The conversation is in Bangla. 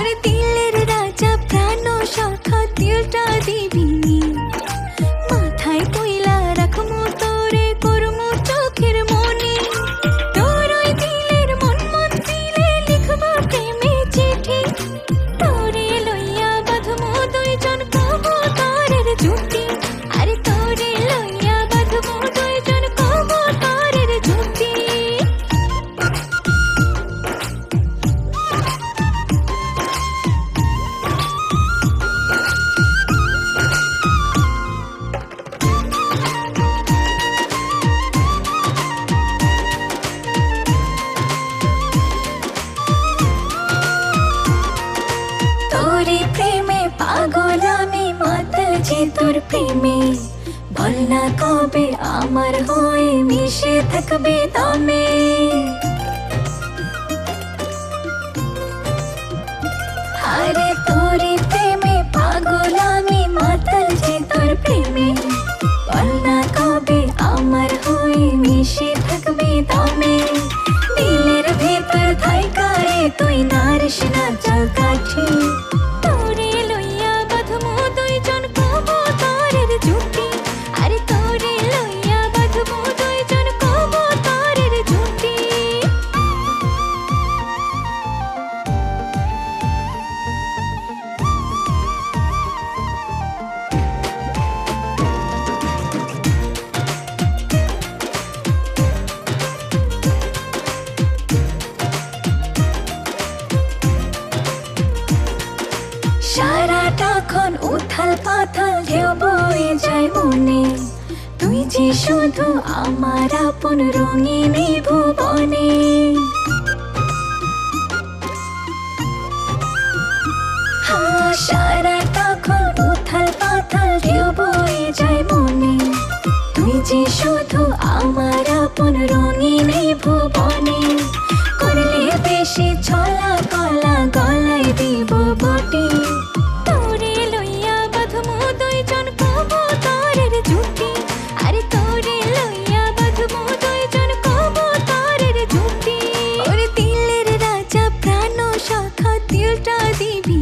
ওরে দিলের রাজা প্রাণ শাখা দিলটা দিবিনি মাথায় কইলা রাখমু তোরে করমু চোখের মনি তোর ওই দিলের মন দিলে লিখব প্রেমে চিঠি তোরে লইয়া বাঁধমু দুইজন কবুতরের জুটি আরে তোরে লইয়া বাঁধমু দুইজন কবুতরের জুটি তোরে প্রেমে পাগল আমি মাতাল যে তোর প্রেমে বল না কবে আমার হয়ে মিশে থাকবে দমে আরে তোরে প্রেমে পাগল আমি মাতাল যে তোর প্রেমে বল না কবে আমার হয়ে মিশে থাকবে দমে দিলের ভেতর থাইকারে তুই নারিস না চল কাঠি তোরে লইয়া বাঁধমু দুইজন কবুতরের জুটি আরে তোরে লইয়া বাঁধমু দুইজন কবুতরের জুটি সারাটাক্ষণ উথাল পাথাল ঢেউ বয়ে যায় মনে তুই যে শুধু আমার আপন রঙিন এই ভুবনে সারাটাক্ষণ উথাল পাথাল ঢেউ বয়ে যায় মনে তুই যে শুধু আমার আপন রঙিন এই ভুবনে করলে বেশি ছলা কলা গলায় দিব বটি তোরে লইয়া বাঁধমু দুইজন কবুতরের জুটি আরে তোরে লইয়া বাঁধমু দুইজন কবুতরের জুটি ওরে দিলের রাজা প্রাণ শাখা দিলটা দিবি